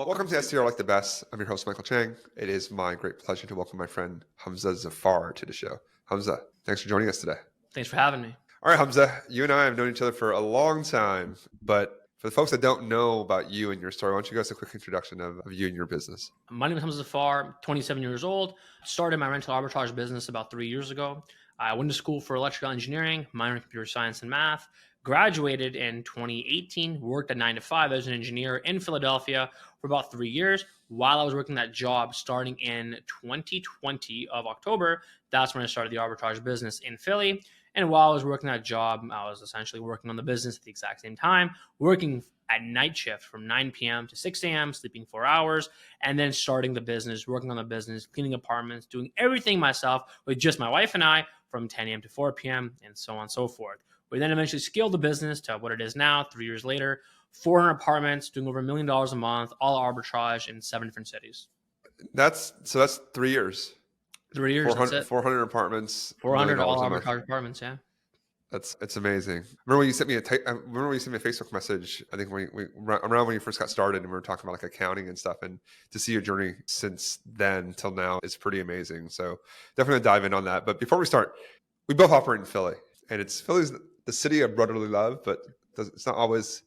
Well, welcome to STR Like the Best. I'm your host, Michael Chang. It is my great pleasure to welcome my friend Hamza Zafar to the show. Hamza, thanks for joining us today. Thanks for having me. All right, Hamza, you and I have known each other for a long time, but for the folks that don't know about you and your story, why don't you give us a quick introduction of you and your business? My name is Humza Zafar, 27 years old. Started my rental arbitrage business about 3 years ago. I went to school for electrical engineering, minor in computer science and math. Graduated in 2018, worked at 9 to 5 as an engineer in Philadelphia for about 3 years. While I was working that job starting in 2020 of October, that's when I started the arbitrage business in Philly. And while I was working that job, I was essentially working on the business at the exact same time, working at night shift from 9 p.m. to 6 a.m., sleeping 4 hours, and then starting the business, working on the business, cleaning apartments, doing everything myself with just my wife and I from 10 a.m. to 4 p.m., and so on and so forth. We then eventually scaled the business to what it is now, 3 years later, 400 apartments, doing over $1 million a month, all arbitrage in 7 different cities. That's 3 years. 3 years, 400, that's it. 400 apartments, 400 all $1 million a month. arbitrage apartments, yeah. It's amazing. Remember when you sent me a Facebook message? I think around when you first got started, and we were talking about like accounting and stuff. And to see your journey since then till now is pretty amazing. So definitely dive in on that. But before we start, we both operate in Philly, and Philly's the city of brotherly love, but it's not always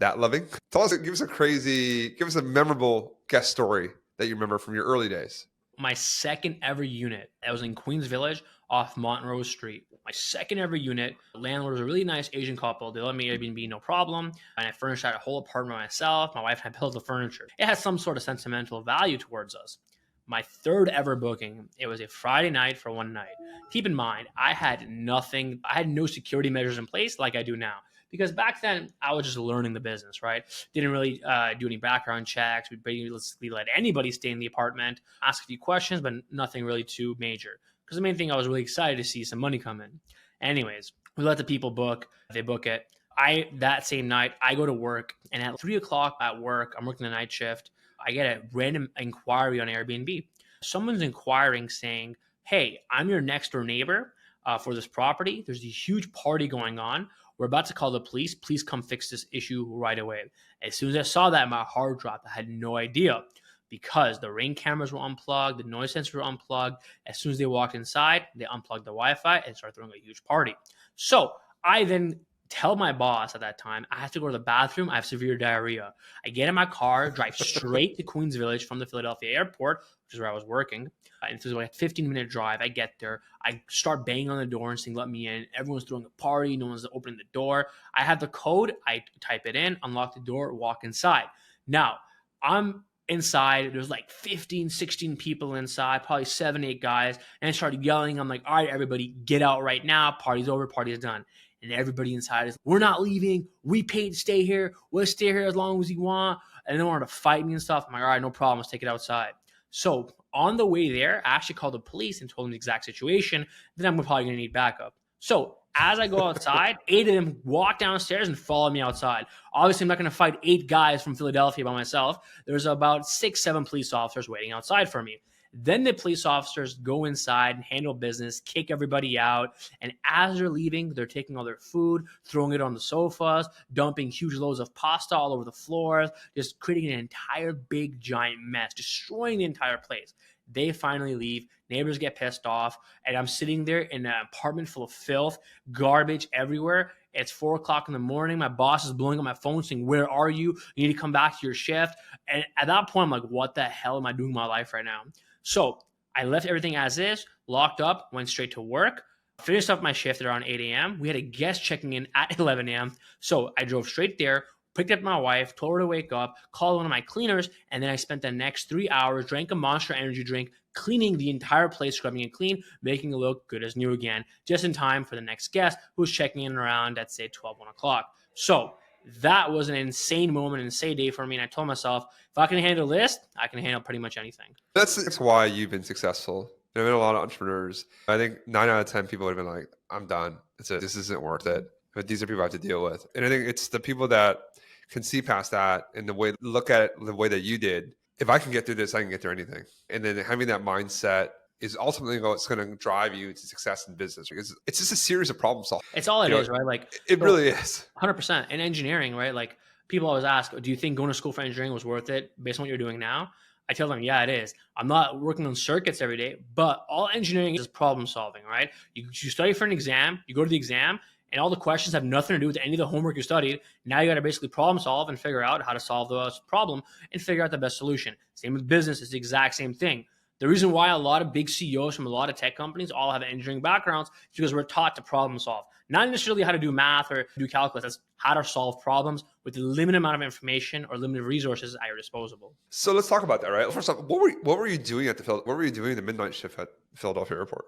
that loving. Give us a memorable guest story that you remember from your early days. My second ever unit. I was in Queens Village off Montrose Street. My second ever unit. The landlord was a really nice Asian couple. They let me Airbnb, no problem. And I furnished out a whole apartment myself. My wife and I built the furniture. It had some sort of sentimental value towards us. My third ever booking, it was a Friday night for one night. Keep in mind, I had nothing. I had no security measures in place like I do now. Because back then, I was just learning the business, right? Didn't really do any background checks. We basically let anybody stay in the apartment, ask a few questions, but nothing really too major. Because the main thing, I was really excited to see some money come in. Anyways, we let the people book. They book it. That same night, I go to work. And at 3 o'clock at work, I'm working the night shift. I get a random inquiry on Airbnb. Someone's inquiring saying, hey, I'm your next door neighbor for this property. There's a huge party going on. We're about to call the police. Please come fix this issue right away. As soon as I saw that, my heart dropped. I had no idea because the Ring cameras were unplugged, the noise sensors were unplugged. As soon as they walked inside, they unplugged the Wi-Fi and started throwing a huge party. So I then tell my boss at that time, I have to go to the bathroom. I have severe diarrhea. I get in my car, drive straight to Queens Village from the Philadelphia airport, which is where I was working. And it was like a 15-minute drive. I get there. I start banging on the door and saying, let me in. Everyone's throwing a party. No one's opening the door. I have the code. I type it in, unlock the door, walk inside. Now, I'm inside. There's like 15, 16 people inside, probably 7, 8 guys. And I started yelling. I'm like, all right, everybody, get out right now. Party's over. Party's done. And everybody inside is, we're not leaving. We paid to stay here. We'll stay here as long as you want. And they wanted to fight me and stuff. I'm like, all right, no problem. Let's take it outside. So on the way there, I actually called the police and told them the exact situation. Then I'm probably going to need backup. So as I go outside, 8 of them walk downstairs and follow me outside. Obviously, I'm not going to fight 8 guys from Philadelphia by myself. There's about 6, 7 police officers waiting outside for me. Then the police officers go inside and handle business, kick everybody out. And as they're leaving, they're taking all their food, throwing it on the sofas, dumping huge loads of pasta all over the floors, just creating an entire big giant mess, destroying the entire place. They finally leave. Neighbors get pissed off. And I'm sitting there in an apartment full of filth, garbage everywhere. It's 4 o'clock in the morning. My boss is blowing up my phone saying, where are you? You need to come back to your shift. And at that point, I'm like, what the hell am I doing in my life right now? So I left everything as is, locked up, went straight to work, finished up my shift at around 8 a.m. We had a guest checking in at 11 a.m. So I drove straight there, picked up my wife, told her to wake up, called one of my cleaners, and then I spent the next 3 hours, drank a Monster Energy drink, cleaning the entire place, scrubbing it clean, making it look good as new again, just in time for the next guest who's checking in around, let's say, 12, 1 o'clock. So that was an insane moment, an insane day for me. And I told myself, if I can handle this, I can handle pretty much anything. That's why you've been successful. There have been a lot of entrepreneurs. I think 9 out of 10 people would have been like, I'm done. This isn't worth it. But these are people I have to deal with. And I think it's the people that can see past that and look at it the way that you did. If I can get through this, I can get through anything. And then having that mindset is ultimately what's going to drive you to success in business. Because it's just a series of problem solving. It's all it is, right? Like it really is 100% in engineering, right? Like People always ask, do you think going to school for engineering was worth it based on what you're doing now? I tell them, yeah, it is. I'm not working on circuits every day, but all engineering is problem solving, right? You study for an exam, you go to the exam, and all the questions have nothing to do with any of the homework you studied. Now you got to basically problem solve and figure out how to solve the problem and figure out the best solution. Same with business, it's the exact same thing. The reason why a lot of big CEOs from a lot of tech companies all have engineering backgrounds is because we're taught to problem solve. Not necessarily how to do math or do calculus, that's how to solve problems with a limited amount of information or limited resources at your disposal. So let's talk about that, right? First off, what were you doing at what were you doing the midnight shift at Philadelphia Airport?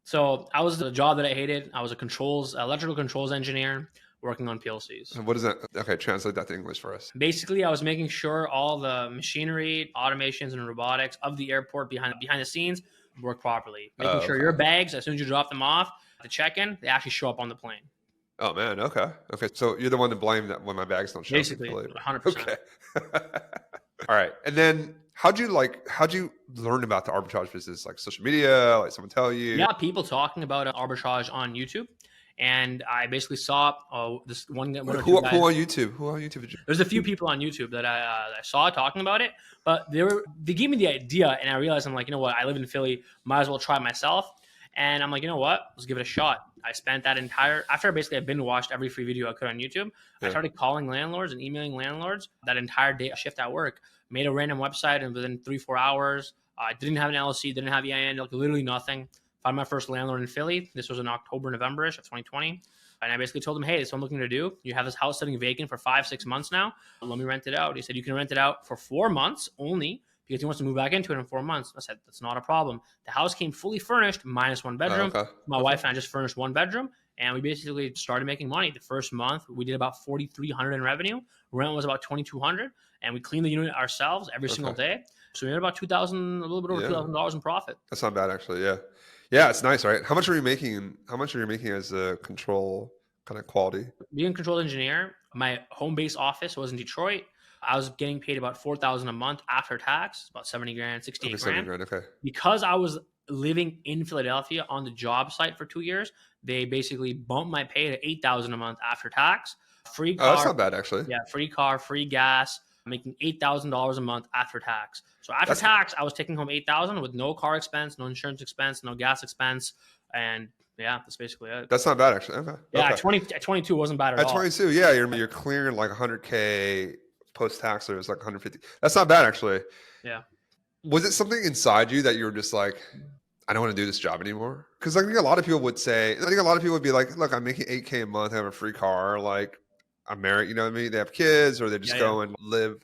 So I was the job that I hated. I was electrical controls engineer working on PLCs. And what is that? Okay, translate that to English for us. Basically, I was making sure all the machinery, automations, and robotics of the airport behind the scenes work properly. Making sure your bags, as soon as you drop them off at the check-in, they actually show up on the plane. Oh man, okay. So you're the one to blame that when my bags don't show up. Basically, 100%. Okay. All right. And then how'd you learn about the arbitrage business? Like social media, like someone tell you? Yeah, people talking about arbitrage on YouTube. And I basically saw this one who on YouTube? Who on YouTube? There's a few people on YouTube that I saw talking about it, but they gave me the idea, and I realized I'm like, you know what? I live in Philly, might as well try it myself. And I'm like, you know what? Let's give it a shot. I spent that after basically I binge watched every free video I could on YouTube. I started calling landlords and emailing landlords that entire day shift at work. Made a random website, and within 3-4 hours, I didn't have an LLC, didn't have EIN, like literally nothing. Found my first landlord in Philly. This was in October, November-ish of 2020. And I basically told him, hey, this is what I'm looking to do. You have this house sitting vacant for 5-6 months now. Let me rent it out. He said, you can rent it out for 4 months only because he wants to move back into it in 4 months. I said, that's not a problem. The house came fully furnished, minus one bedroom. Oh, okay. My wife and I just furnished one bedroom. And we basically started making money. The first month, we did about $4,300 in revenue. Rent was about $2,200. And we cleaned the unit ourselves every single day. So we made about $2,000, a little bit over $2,000 in profit. That's not bad, actually. Yeah. Yeah, it's nice, right? How much are you making? How much are you making as a control kind of quality? Being a control engineer, my home base office was in Detroit. I was getting paid about $4,000 a month after tax, about 70 grand, 68 grand. 70 grand, okay. Because I was living in Philadelphia on the job site for 2 years, they basically bumped my pay to $8,000 a month after tax. Free car. Oh, that's not bad, actually. Yeah, free car, free gas, making $8,000 a month after tax. So after tax, I was taking home $8,000 with no car expense, no insurance expense, no gas expense, and yeah, that's basically it. That's not bad, actually. Okay. Yeah, okay. At 22 wasn't bad at all. At 22, yeah, you're clearing like 100K post tax. There's like 150. That's not bad, actually. Yeah. Was it something inside you that you were just like, I don't want to do this job anymore? Because I think a lot of people would be like, look, I'm making 8K a month, I have a free car, like I'm married, you know what I mean? They have kids, or they just go and live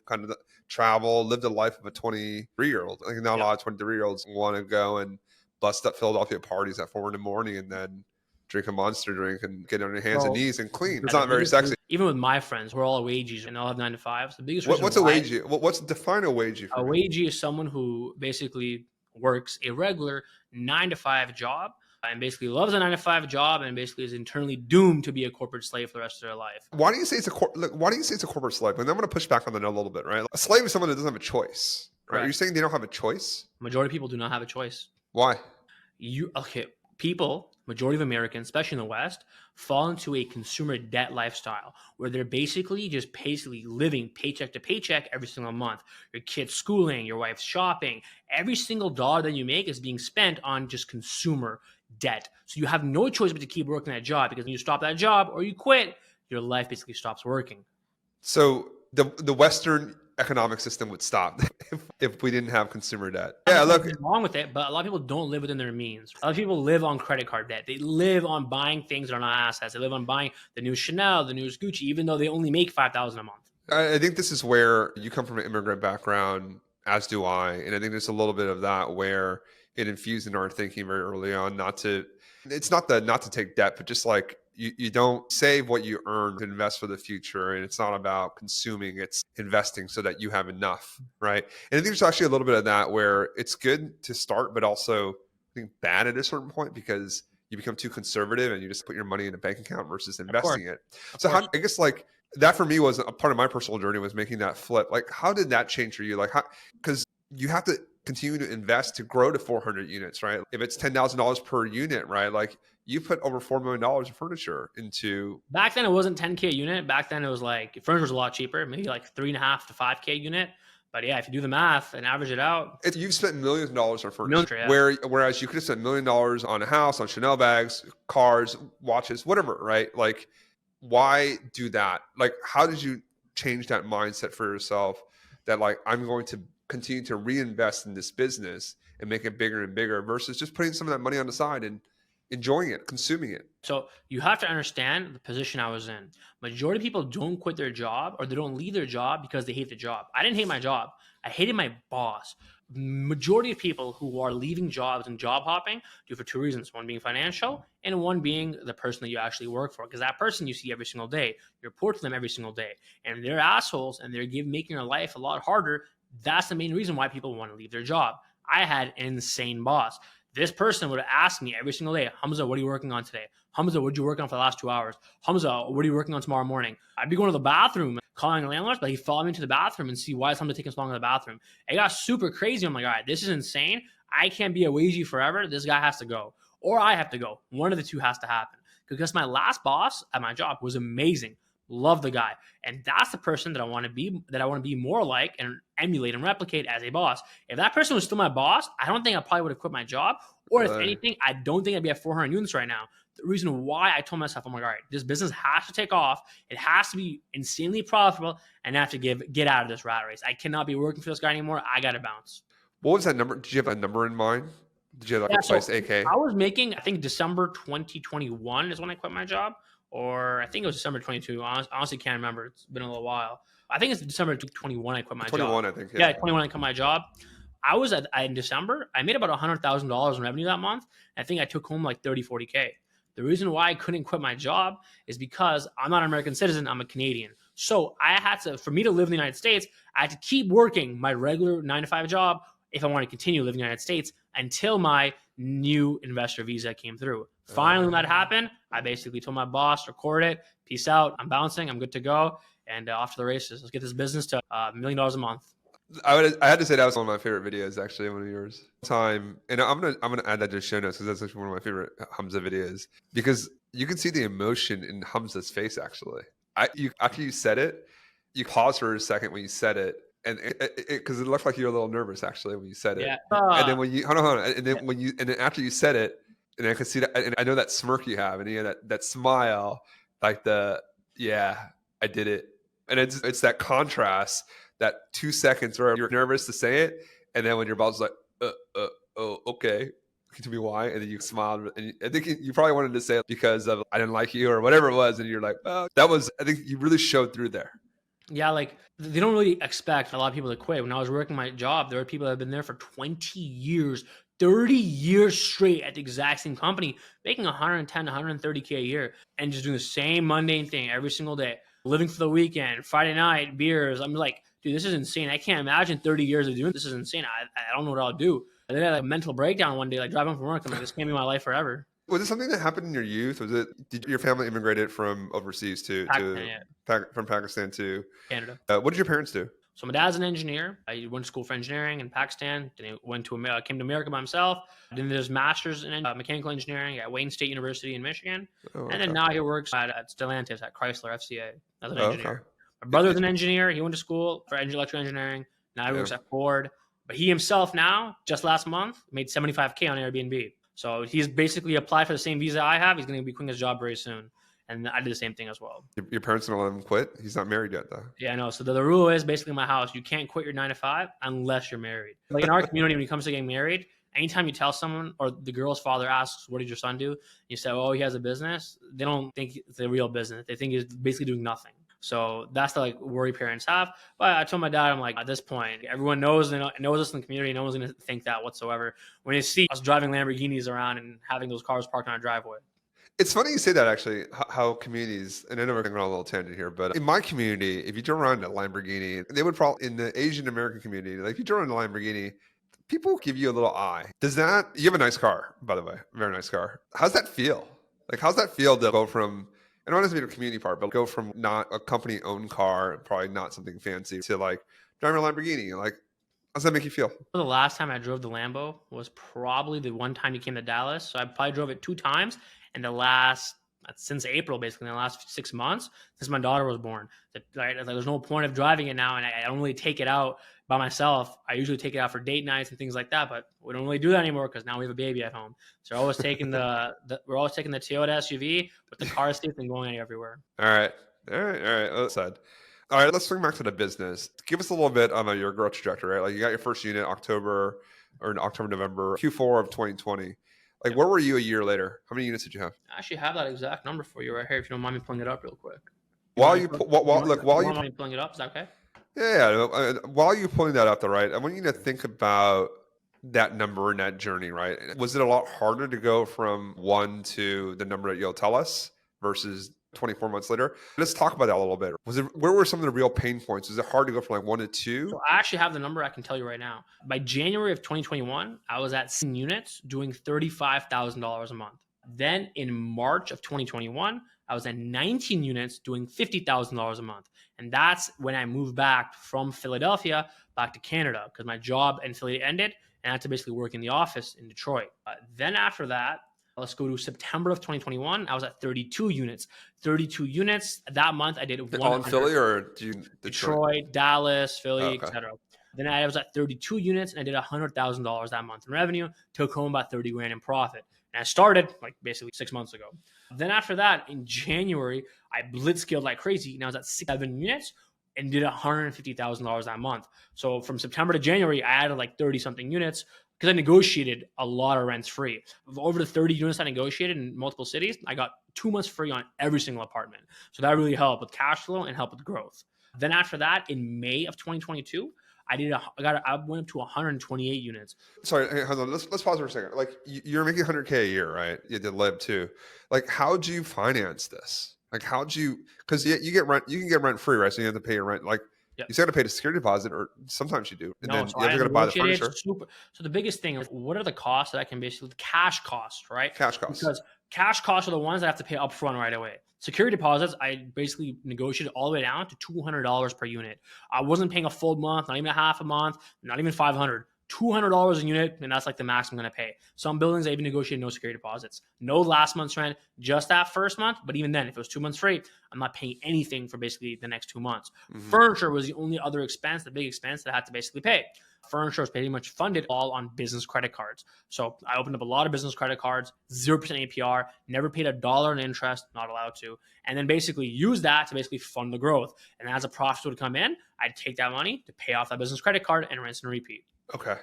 live the life of a 23-year-old. I think not a lot of 23-year-olds want to go and bust up Philadelphia parties at 4 a.m. and then drink a Monster drink and get on your hands and knees and clean. It's not very sexy. Even with my friends, we're all wagey and all have 9 to 5s. The biggest what's a wagey? Define a wagey? A wagey is someone who basically works a regular 9 to 5 job and basically loves a 9 to 5 job and basically is internally doomed to be a corporate slave for the rest of their life. Why do you say it's a corporate slave? And I'm going to push back on that a little bit, right? A slave is someone that doesn't have a choice, right? Are you saying they don't have a choice? Majority of people do not have a choice. Why? Majority of Americans, especially in the West, fall into a consumer debt lifestyle where they're basically living paycheck to paycheck every single month. Your kid's schooling, your wife's shopping, every single dollar that you make is being spent on just consumer debt. So you have no choice but to keep working that job, because when you stop that job or you quit, your life basically stops working. So the Western economic system would stop if we didn't have consumer debt. Yeah, look, nothing wrong with it, but a lot of people don't live within their means. A lot of people live on credit card debt. They live on buying things that are not assets. They live on buying the new Chanel, the new Gucci, even though they only make $5,000 a month. I think this is where you come from an immigrant background, as do I, and I think there's a little bit of that where it infused in our thinking very early on not to take debt, but just like you don't save what you earn to invest for the future. And it's not about consuming, it's investing so that you have enough, right? And I think there's actually a little bit of that where it's good to start, but also I think bad at a certain point because you become too conservative and you just put your money in a bank account versus investing it. So I guess like that for me was a part of my personal journey, was making that flip. Like, how did that change for you? Like, because you have to continue to invest to grow to 400 units, right? If it's $10,000 per unit, right? Like you put over $4 million of furniture into. Back then, it wasn't 10K a unit. Back then, it was like furniture was a lot cheaper, maybe like 3.5 to 5K a unit. But yeah, if you do the math and average it out, You've spent millions of dollars on furniture, yeah. whereas you could have spent $1 million on a house, on Chanel bags, cars, watches, whatever, right? Like, why do that? Like, how did you change that mindset for yourself that like, I'm going to continue to reinvest in this business and make it bigger and bigger versus just putting some of that money on the side and enjoying it, consuming it? So you have to understand the position I was in. Majority of people don't quit their job or they don't leave their job because they hate the job. I didn't hate my job. I hated my boss. Majority of people who are leaving jobs and job hopping do for two reasons. One being financial and one being the person that you actually work for. Because that person you see every single day, you report to them every single day. And they're assholes and they're making your life a lot harder. That's the main reason why people want to leave their job. I had an insane boss. This person would ask me every single day, Hamza, what are you working on today? Hamza, what did you work on for the last 2 hours? Hamza, what are you working on tomorrow morning? I'd be going to the bathroom, calling the landlords, but he'd follow me into the bathroom and see why is Hamza taking so long in the bathroom. It got super crazy. I'm like, all right, this is insane. I can't be a wagey forever. This guy has to go. Or I have to go. One of the two has to happen. Because my last boss at my job was amazing. Love the guy. And that's the person that I want to be more like and emulate and replicate as a boss. If that person was still my boss, I don't think I probably would have quit my job. Or if anything, I don't think I'd be at 400 units right now. The reason why I told myself, I'm like, all right, this business has to take off. It has to be insanely profitable and I have to get out of this rat race. I cannot be working for this guy anymore. I got to bounce. What was that number? Did you have a number in mind? Did you have like a price AK? I was making, I think December 2021 is when I quit my job. Or I think it was December 22. I honestly can't remember. It's been a little while. I think it's December 21 I quit my 21, job. I think. Yeah, 21 I quit my job. I was in December. I made about $100,000 in revenue that month. I think I took home like 30, 40K. The reason why I couldn't quit my job is because I'm not an American citizen. I'm a Canadian. So I had to, for me to live in the United States, I had to keep working my regular 9-to-5 job if I want to continue living in the United States until my new investor visa came through. Finally, when that happened, I basically told my boss, record it, peace out, I'm bouncing, I'm good to go, and off to the races. Let's get this business to $1 million a month. I had to say that was one of my favorite videos, actually, one of yours. And I'm gonna add that to the show notes because that's actually one of my favorite Hamza videos because you can see the emotion in Hamza's face. Actually, after you said it, you paused for a second when you said it, and because it looked like you were a little nervous actually when you said it. Yeah. And then when you hold on, and then after you said it, and I could see that, and I know that smirk you have, and you had that smile, like I did it, and it's that contrast. That 2 seconds where you're nervous to say it, and then when your boss is like, oh, okay, tell me why, and then you smiled, and I think you probably wanted to say it because of I didn't like you or whatever it was, and you're like, oh, I think you really showed through there. Yeah, like they don't really expect a lot of people to quit. When I was working my job, there were people that have been there for 20 years, 30 years straight at the exact same company, making 110, 130K a year, and just doing the same mundane thing every single day, living for the weekend, Friday night, beers. I'm like, dude, this is insane. I can't imagine 30 years of doing this. Is insane. I don't know what I'll do. And then I had like a mental breakdown one day, like driving from work. I'm like, this can't be my life forever. Was it something that happened in your youth? Did your family immigrated from overseas from Pakistan to Canada? What did your parents do? So my dad's an engineer. I went to school for engineering in Pakistan. Then he came to America by himself. Then there's master's in mechanical engineering at Wayne State University in Michigan. Oh, okay. And then now he works at Stellantis at Chrysler FCA as an engineer. Okay. My brother's an engineer. He went to school for electrical engineering. Now he works at Ford. But he himself now, just last month, made $75K on Airbnb. So he's basically applied for the same visa I have. He's going to be quitting his job very soon. And I did the same thing as well. Your parents don't let him quit? He's not married yet, though. Yeah, I know. So the rule is basically in my house, you can't quit your 9-to-5 unless you're married. Like in our community, when it comes to getting married, anytime you tell someone or the girl's father asks, what did your son do? You say, oh, he has a business. They don't think it's a real business. They think he's basically doing nothing. So that's the worry parents have. But I told my dad, I'm like, at this point, everyone knows us in the community. No one's going to think that whatsoever. When they see us driving Lamborghinis around and having those cars parked on our driveway. It's funny you say that, actually, how communities, and I know we're going on a little tangent here, but in my community, if you drove around a Lamborghini, they would probably, in the Asian American community, like if you drove around a Lamborghini, people give you a little eye. You have a nice car, by the way, very nice car. How's that feel? Like, how's that feel to go from, I don't want to be a community part, but go from not a company owned car, probably not something fancy, to like driving a Lamborghini? Like, how's that make you feel? The last time I drove the Lambo was probably the one time you came to Dallas. So I probably drove it 2 times. in since April, basically in the last 6 months, since my daughter was born. Right? Like, there's no point of driving it now, and I don't really take it out by myself. I usually take it out for date nights and things like that, but we don't really do that anymore because now we have a baby at home. So we're always taking we're always taking the Toyota SUV with the car seats and going everywhere. All right. Well said. All right, let's swing back to the business. Give us a little bit on your growth trajectory, right? Like you got your first unit in October, November, Q4 of 2020. Like where were you a year later? How many units did you have? I actually have that exact number for you right here if you don't mind me pulling it up real quick. While you pulling it up, is that okay? Yeah. While you're pulling that up, though, right? I want you to think about that number and that journey, right? Was it a lot harder to go from 1 to the number that you'll tell us versus 24 months later? Let's talk about that a little bit. Where were some of the real pain points? Was it hard to go from like 1 to 2? So I actually have the number I can tell you right now. By January of 2021, I was at 7 units doing $35,000 a month. Then in March of 2021, I was at 19 units doing $50,000 a month. And that's when I moved back from Philadelphia back to Canada because my job in Philly ended and I had to basically work in the office in Detroit. Then after that, let's go to September of 2021. I was at 32 units. 32 units. That month I did all in Philly or Detroit, Dallas, Philly, etc. Then I was at 32 units and I did $100,000 that month in revenue, took home about 30 grand in profit. And I started like basically 6 months ago. Then after that, in January, I blitzscaled like crazy. And I was at 7 units and did $150,000 that month. So from September to January, I added like 30 something units because I negotiated a lot of rents free. Of over the 30 units I negotiated in multiple cities, I got 2 months free on every single apartment. So that really helped with cash flow and helped with growth. Then after that, in May of 2022, I went up to 128 units. Sorry, hold on. Let's pause for a second. Like you're making 100K a year, right? You did live too. Like how'd you finance this? Like because you get rent, you can get rent free, right? So you have to pay your rent. Like you still got to pay the security deposit, or sometimes you do. And then you have to buy the furniture. So the biggest thing is what are the costs that I can basically, cash costs, right? Cash costs. Because cash costs are the ones that I have to pay upfront right away. Security deposits, I basically negotiated all the way down to $200 per unit. I wasn't paying a full month, not even a half a month, not even $500. $200 a unit, and that's like the max I'm going to pay. Some buildings I even negotiated no security deposits, no last month's rent, just that first month. But even then, if it was 2 months free, I'm not paying anything for basically the next 2 months. Mm-hmm. Furniture was the only other expense, the big expense that I had to basically pay. Furniture was pretty much funded all on business credit cards. So I opened up a lot of business credit cards, 0% APR, never paid $1 in interest, not allowed to, and then basically use that to basically fund the growth. And as a profit would come in, I'd take that money to pay off that business credit card and rinse and repeat. Okay.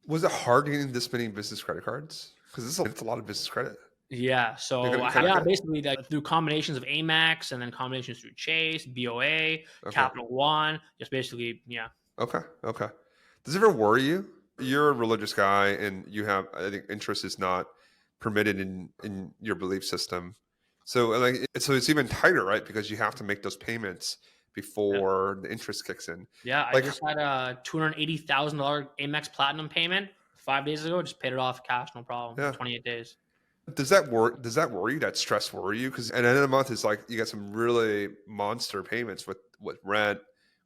Was it hard getting this many business credit cards? Because it's a lot of business credit. Yeah. So basically through combinations of Amex and then combinations through Chase, BOA, Capital One, just basically, yeah. Okay. Does it ever worry you? You're a religious guy and you have, I think interest is not permitted in your belief system. So it's even tighter, right? Because you have to make those payments before the interest kicks in. Yeah, I just had a $280,000 Amex Platinum payment 5 days ago. Just paid it off cash, no problem. Yeah. 28 days. Does that worry you? That stress worry you? Because at the end of the month, it's like you got some really monster payments with rent,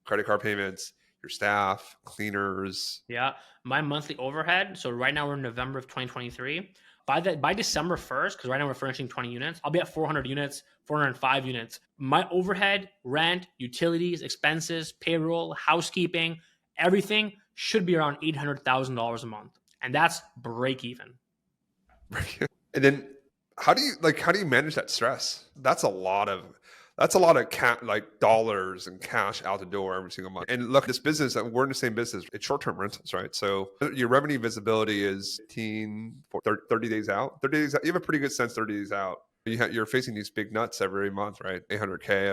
credit card payments, your staff, cleaners. Yeah, my monthly overhead. So right now we're in November of 2023. By December 1st, because right now we're furnishing 20 units, I'll be at 400 units, 405 units. My overhead, rent, utilities, expenses, payroll, housekeeping, everything should be around $800,000 a month. And that's break even. And then how do you manage that stress? That's a lot of dollars and cash out the door every single month. And look, this business, we're in the same business. It's short-term rentals, right? So your revenue visibility is 30 days out. 30 days out. You have a pretty good sense 30 days out. You're facing these big nuts every month, right? $800K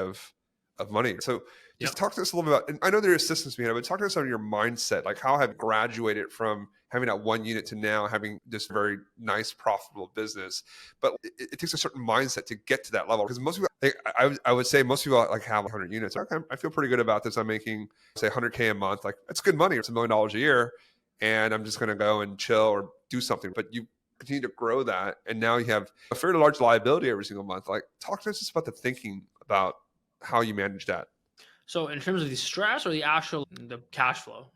of money. So just talk to us a little bit about, and I know there are systems behind it, but talk to us on your mindset, like how have you graduated from having that one unit to now having this very nice, profitable business. But it takes a certain mindset to get to that level. Because most people, I would say most people like have 100 units. Okay, I feel pretty good about this. I'm making, say, 100K a month. Like, it's good money. It's $1 million a year. And I'm just going to go and chill or do something. But you continue to grow that. And now you have a fairly large liability every single month. Like, talk to us just about the thinking about how you manage that. So in terms of the stress or the cash flow?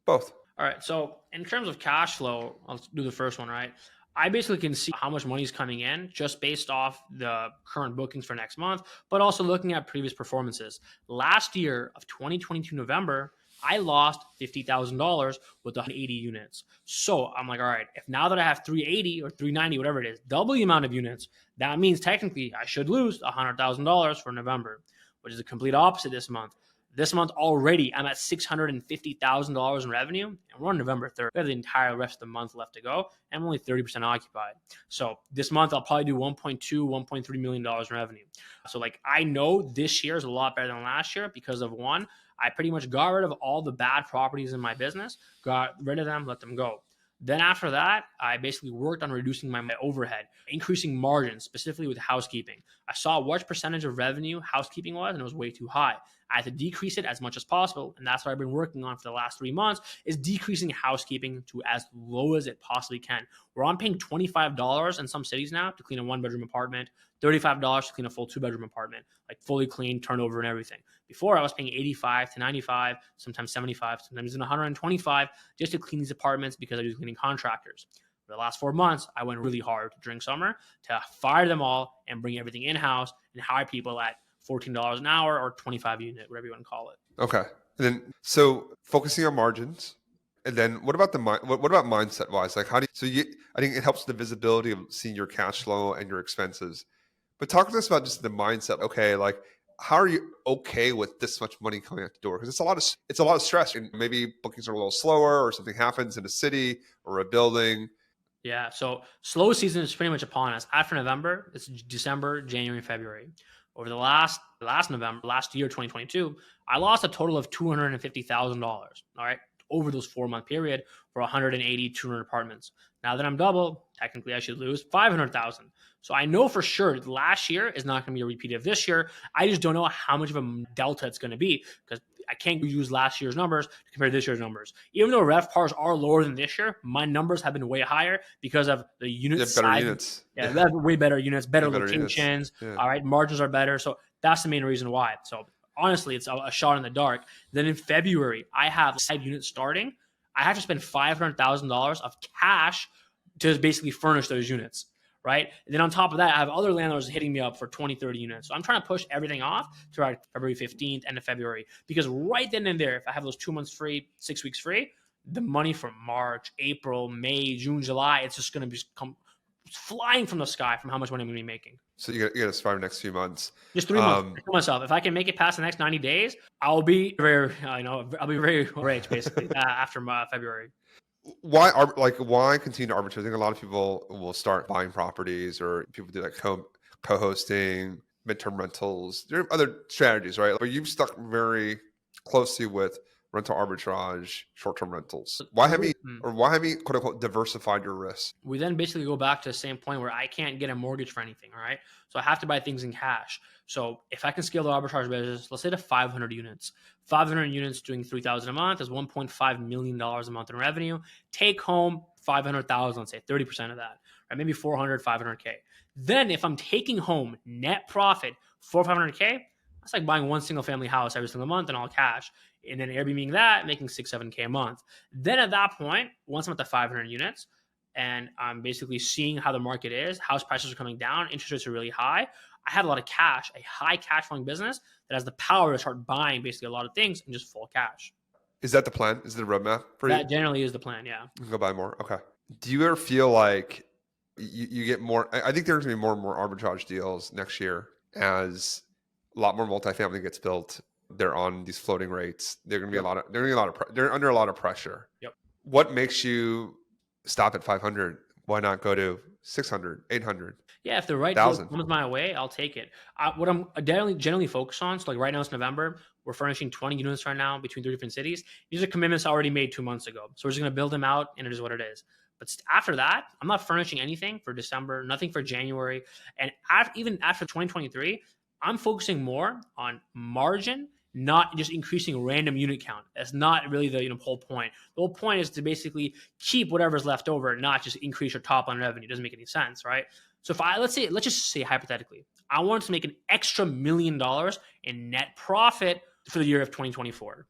Both. All right. So in terms of cash flow, I'll do the first one, right? I basically can see how much money is coming in just based off the current bookings for next month, but also looking at previous performances. Last year of 2022 November, I lost $50,000 with 180 units. So I'm like, all right, if now that I have 380 or 390, whatever it is, double the amount of units, that means technically I should lose $100,000 for November, which is the complete opposite this month. This month already, I'm at $650,000 in revenue, and we're on November 3rd. We have the entire rest of the month left to go, and I'm only 30% occupied. So this month, I'll probably do $1.2, $1.3 million in revenue. So like I know this year is a lot better than last year because of one, I pretty much got rid of all the bad properties in my business, got rid of them, let them go. Then after that, I basically worked on reducing my overhead, increasing margins, specifically with housekeeping. I saw what percentage of revenue housekeeping was, and it was way too high. I had to decrease it as much as possible, and that's what I've been working on for the last 3 months, is decreasing housekeeping to as low as it possibly can. Where I'm paying $25 in some cities now to clean a 1-bedroom apartment, $35 to clean a full 2-bedroom apartment, like fully clean, turnover, and everything. Before I was paying 85 to 95, sometimes 75, sometimes even 125 just to clean these apartments because I was cleaning contractors. For the last 4 months, I went really hard during summer to fire them all and bring everything in-house and hire people at $14 an hour or 25 unit, whatever you want to call it. Okay. And then, so focusing on margins, and then what about what about mindset wise? Like, how do you, I think it helps the visibility of seeing your cash flow and your expenses. But talk to us about just the mindset. Okay, like, how are you okay with this much money coming out the door? Because it's a lot of stress, and maybe bookings are a little slower, or something happens in a city or a building. Yeah, so slow season is pretty much upon us. After November, it's December, January, February. Over the last November, last year, 2022, I lost a total of $250,000. All right, over those 4-month period for 180, 200 apartments. Now that I'm double, technically I should lose 500,000. So I know for sure last year is not going to be a repeat of this year. I just don't know how much of a delta it's going to be because I can't use last year's numbers to compare to this year's numbers. Even though RevPARs are lower than this year, my numbers have been way higher because of the unit size. Better units. Yeah, they have way better units, better locations. Yeah. All right, margins are better. So that's the main reason why. So honestly, it's a shot in the dark. Then in February, I have 5 units starting. I have to spend $500,000 of cash to basically furnish those units. Right. And then on top of that, I have other landlords hitting me up for 20, 30 units. So I'm trying to push everything off to around February 15th, end of February, because right then and there, if I have those 2 months free, 6 weeks free, the money from March, April, May, June, July, it's just going to come flying from the sky from how much money I'm going to be making. So you got to survive the next few months. Just 3 months. I tell myself, if I can make it past the next 90 days, I'll be very, I'll be very rich basically after February. Why continue to arbitrage? I think a lot of people will start buying properties, or people do like co-hosting, midterm rentals. There are other strategies, right? But you've stuck very closely with rental arbitrage, short-term rentals. Why have you quote unquote diversified your risk? We then basically go back to the same point where I can't get a mortgage for anything, all right? So I have to buy things in cash. So if I can scale the arbitrage business, let's say to 500 units. 500 units doing $3,000 a month is $1.5 million a month in revenue. Take home 500,000, let's say 30% of that, right? Maybe 400, 500K. Then if I'm taking home net profit for 500K, that's like buying one single family house every single month in all cash. And then Airbnb that, making 6, 7K a month. Then at that point, once I'm at the 500 units and I'm basically seeing how the market is, house prices are coming down, interest rates are really high, I have a lot of cash, a high cash flowing business that has the power to start buying basically a lot of things in just full cash. Is that the plan? Is it the roadmap for you? That generally is the plan, yeah. You can go buy more. Okay. Do you ever feel like you get more? I think there's going to be more and more arbitrage deals next year as a lot more multifamily gets built. They're on these floating rates. They're going to be they're under a lot of pressure. Yep. What makes you stop at 500? Why not go to 600, 800? Yeah, if the right deal comes my way, I'll take it. What I'm generally focused on, so like right now it's November, we're furnishing 20 units right now between 3 different cities. These are commitments already made 2 months ago. So we're just going to build them out, and it is what it is. But after that, I'm not furnishing anything for December, nothing for January. And even after 2023, I'm focusing more on margin, not just increasing random unit count. That's not really the whole point. The whole point is to basically keep whatever's left over, not just increase your top line revenue. It doesn't make any sense, right? So if let's just say hypothetically, I wanted to make an extra $1 million in net profit for the year of 2024.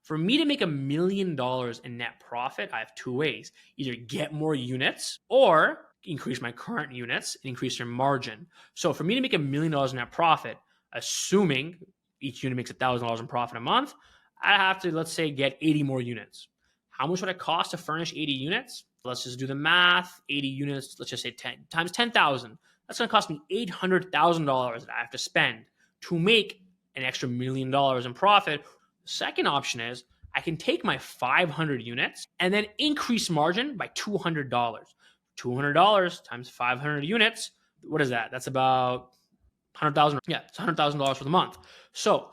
For me to make $1 million in net profit, I have 2 ways. Either get more units or increase my current units and increase your margin. So for me to make $1 million net profit, assuming each unit makes $1,000 in profit a month, I have to, let's say, get 80 more units. How much would it cost to furnish 80 units? Let's just do the math. 80 units, let's just say 10 times 10,000. That's going to cost me $800,000 that I have to spend to make an extra $1 million in profit. The second option is I can take my 500 units and then increase margin by $200. $200 times 500 units. What is that? That's about 100,000. Yeah, it's $100,000 for the month. So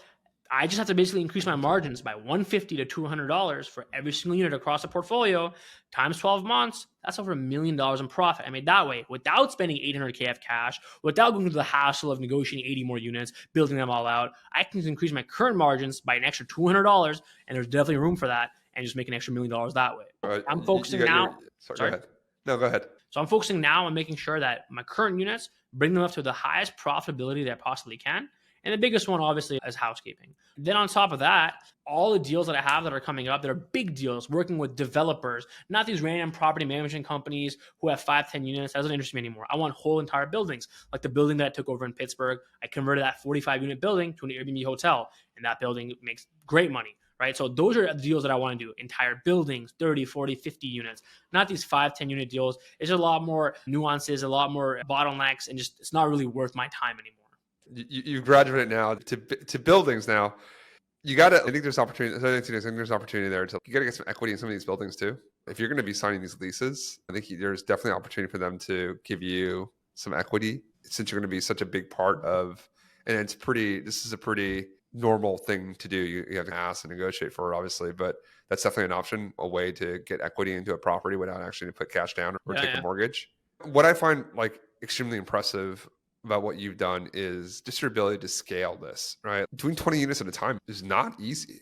I just have to basically increase my margins by $150 to $200 for every single unit across the portfolio times 12 months. That's over $1 million in profit I made that way without spending $800K of cash, without going through the hassle of negotiating 80 more units, building them all out. I can increase my current margins by an extra $200, and there's definitely room for that, and just make an extra $1 million that way. I'm focusing now. Sorry, go ahead. No, go ahead. So I'm focusing now on making sure that my current units bring them up to the highest profitability that I possibly can. And the biggest one, obviously, is housekeeping. Then on top of that, all the deals that I have that are coming up, that are big deals, working with developers, not these random property management companies who have 5, 10 units. That doesn't interest me anymore. I want whole entire buildings, like the building that I took over in Pittsburgh. I converted that 45-unit building to an Airbnb hotel, and that building makes great money, right? So those are the deals that I want to do. Entire buildings, 30, 40, 50 units, not these 5, 10-unit deals. It's a lot more nuances, a lot more bottlenecks, and just it's not really worth my time anymore. You graduated now to buildings now. You got to, I think there's opportunity. I think there's opportunity there. You got to get some equity in some of these buildings too. If you're going to be signing these leases, I think there's definitely opportunity for them to give you some equity since you're going to be such a big part of, and this is a pretty normal thing to do. You have to ask and negotiate for it, obviously, but that's definitely an option, a way to get equity into a property without actually put cash down or take a mortgage. What I find like extremely impressive about what you've done is just your ability to scale this, right? Doing 20 units at a time is not easy.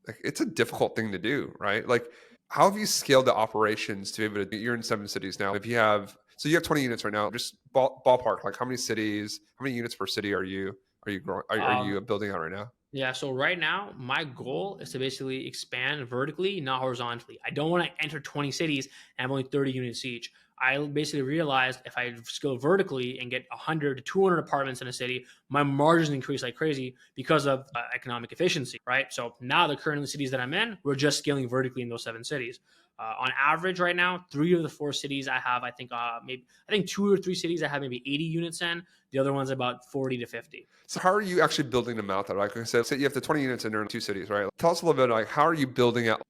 Like it's a difficult thing to do, right? Like how have you scaled the operations to be able to, you're in 7 cities now. You have 20 units right now, just ballpark, like how many cities, how many units per city are you growing? Are you building out right now? Yeah, so right now, my goal is to basically expand vertically, not horizontally. I don't want to enter 20 cities and have only 30 units each. I basically realized if I scale vertically and get 100 to 200 apartments in a city, my margins increase like crazy because of economic efficiency, right? So now the current cities that I'm in, we're just scaling vertically in those 7 cities. On average right now, 3 of the 4 cities I have, I think 2 or 3 cities I have maybe 80 units in. The other one's about 40 to 50. So how are you actually building them out? Like I said, you have the 20 units in there in 2 cities, right? Tell us a little bit like how are you building out?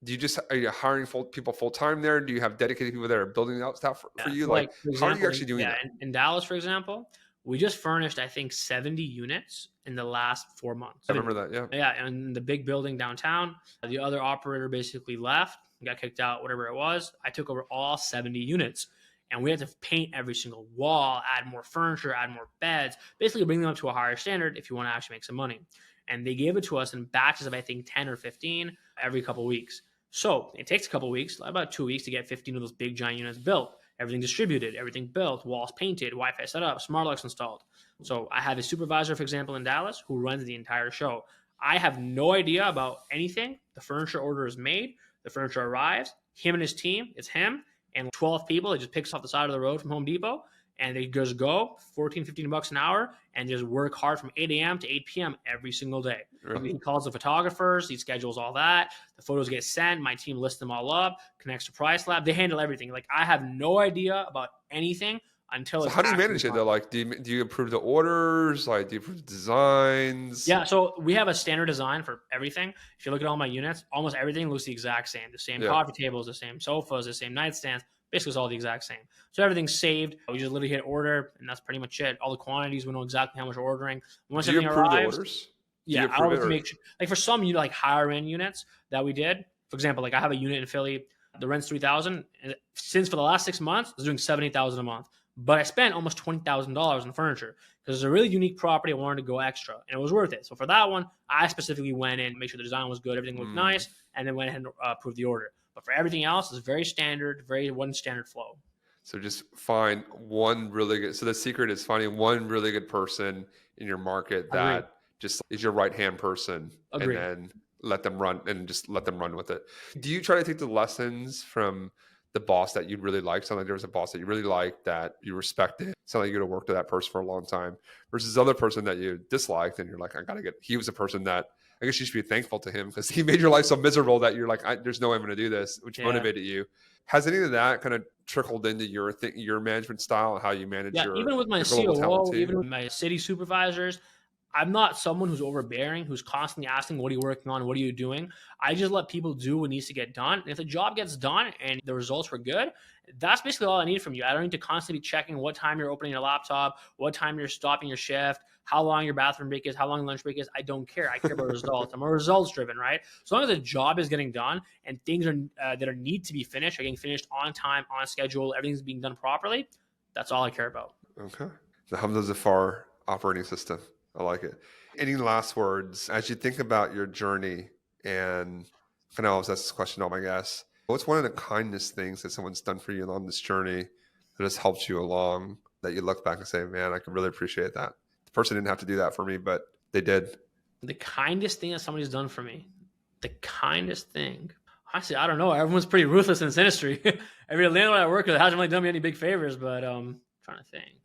Are you hiring people full time there? Do you have dedicated people that are building out stuff for you? Like for example, how are you actually doing that? In Dallas, for example, we just furnished, I think, 70 units in the last 4 months. I remember that, yeah. Yeah, and the big building downtown, the other operator basically left, got kicked out, whatever it was. I took over all 70 units. And we had to paint every single wall, add more furniture, add more beds, basically bring them up to a higher standard if you want to actually make some money. And they gave it to us in batches of, I think, 10 or 15 every couple of weeks. So it takes a couple of weeks, about 2 weeks to get 15 of those big giant units built, everything distributed, everything built, walls painted, Wi-Fi set up, smart locks installed. So I have a supervisor, for example, in Dallas who runs the entire show. I have no idea about anything. The furniture order is made. The furniture arrives. Him and his team, it's him and 12 people. It just picks off the side of the road from Home Depot, and they just go $14-15 an hour and just work hard from 8 a.m. to 8 p.m. every single day. Really? He calls the photographers, he schedules all that. The photos get sent. My team lists them all up, connects to Price Lab. They handle everything. Like I have no idea about anything until. So how do you manage it though? Like, do you approve the orders? Like, do you approve the designs? Yeah, so we have a standard design for everything. If you look at all my units, almost everything looks the exact same. The same coffee tables, the same sofas, the same nightstands. Basically, it's all the exact same. So everything's saved. We just literally hit order, and that's pretty much it. All the quantities, we know exactly how much we're ordering. Once do you everything approve arrives, the orders? Yeah, I always make sure. Like for some, like higher end units that we did. For example, like I have a unit in Philly. The rent's $3,000. And since for the last 6 months, I was doing $70,000 a month. But I spent almost $20,000 in furniture because it's a really unique property. I wanted to go extra, and it was worth it. So for that one, I specifically went in, made sure the design was good, everything looked nice, and then went ahead and approved the order. But for everything else, it's very standard, one standard flow. So just find one really good. So the secret is finding one really good person in your market that just is your right-hand person. Agreed. And then let them run with it. Do you try to take the lessons from the boss that you'd really like. Sounded like there was a boss that you really liked, that you respected. Sounded like you would have worked with that person for a long time. Versus other person that you disliked, and you're like, he was a person that I guess you should be thankful to him because he made your life so miserable that you're like, there's no way I'm going to do this, which motivated you. Has any of that kind of trickled into your management style and how you manage Even with my global talent COO, team? even with my city supervisors, I'm not someone who's overbearing, who's constantly asking, what are you working on? What are you doing? I just let people do what needs to get done. And if the job gets done and the results were good, that's basically all I need from you. I don't need to constantly be checking what time you're opening your laptop, what time you're stopping your shift, how long your bathroom break is, how long lunch break is. I don't care. I care about results. I'm a results driven, right? As long as the job is getting done and things are that need to be finished are getting finished on time, on schedule, everything's being done properly, that's all I care about. Okay. The Hamza Zafar operating system. I like it. Any last words as you think about your journey? And I know I always ask this question to all my guests. What's one of the kindest things that someone's done for you along this journey that has helped you along, that you look back and say, man, I can really appreciate that? The person didn't have to do that for me, but they did. The kindest thing that somebody's done for me. The kindest thing. Honestly, I don't know. Everyone's pretty ruthless in this industry. Every landlord I work with hasn't really done me any big favors, but I'm trying to think.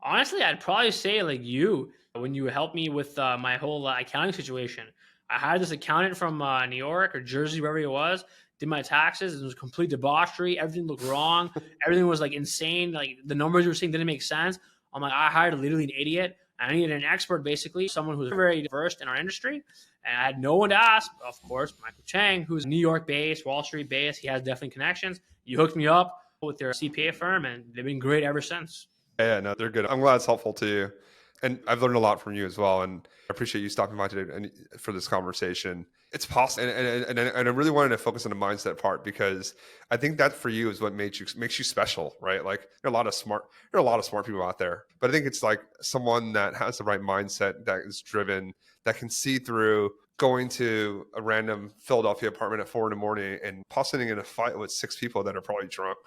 Honestly, I'd probably say like you, when you helped me with my whole accounting situation. I hired this accountant from New York or Jersey, wherever it was, did my taxes. It was complete debauchery. Everything looked wrong. Everything was like insane. Like the numbers you were seeing didn't make sense. I'm like, I hired literally an idiot. I needed an expert, basically, someone who's very versed in our industry. And I had no one to ask. Of course, Michael Chang, who's New York based, Wall Street based. He has definitely connections. You hooked me up with their CPA firm, and they've been great ever since. Yeah, no, they're good. I'm glad it's helpful to you. And I've learned a lot from you as well. And I appreciate you stopping by today and for this conversation. It's possible. And I really wanted to focus on the mindset part, because I think that for you is what makes you special, right? Like there are a lot of smart people out there, but I think it's like someone that has the right mindset, that is driven, that can see through going to a random Philadelphia apartment at 4 a.m. and possibly in a fight with 6 people that are probably drunk,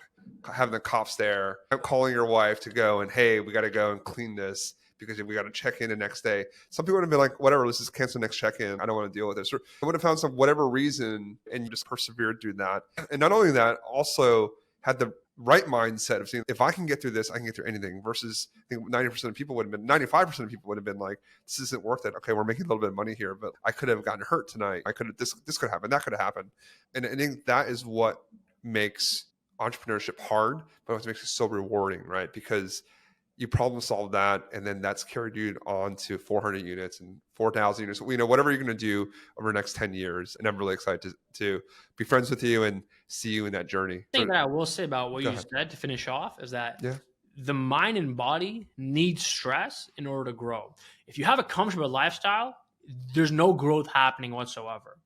having the cops there, calling your wife to go and, hey, we got to go and clean this because we got to check in the next day. Some people would have been like, whatever, let's just cancel next check-in. I don't want to deal with this. Or I would have found some whatever reason, and you just persevered through that. And not only that, also had the right mindset of saying, if I can get through this, I can get through anything. Versus I think 90% of people would have been, 95% of people would have been like, this isn't worth it. Okay, we're making a little bit of money here, but I could have gotten hurt tonight. I could have, this could happen, that could have happened. And I think that is what makes entrepreneurship hard, but what makes it so rewarding, right? Because you problem solve that, and then that's carried you on to 400 units and 4,000 units. Whatever you're going to do over the next 10 years. And I'm really excited to be friends with you and see you in that journey. The thing that I will say about what you said to finish off is that the mind and body need stress in order to grow. If you have a comfortable lifestyle, there's no growth happening whatsoever.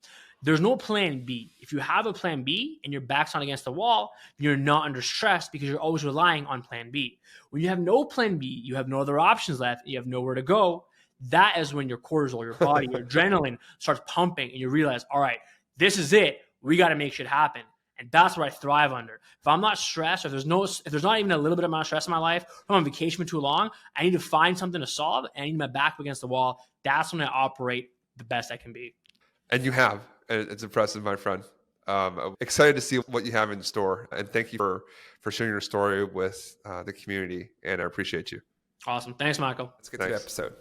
There's no plan B. If you have a plan B and your back's not against the wall, you're not under stress because you're always relying on plan B. When you have no plan B, you have no other options left, you have nowhere to go, that is when your cortisol, your body, your adrenaline starts pumping, and you realize, all right, this is it. We got to make shit happen. And that's what I thrive under. If I'm not stressed, if there's not even a little bit amount of stress in my life, if I'm on vacation for too long, I need to find something to solve, and I need my back against the wall. That's when I operate the best I can be. And you have. It's impressive, my friend. I'm excited to see what you have in store. And thank you for sharing your story with the community. And I appreciate you. Awesome. Thanks, Michael. Let's get to the episode.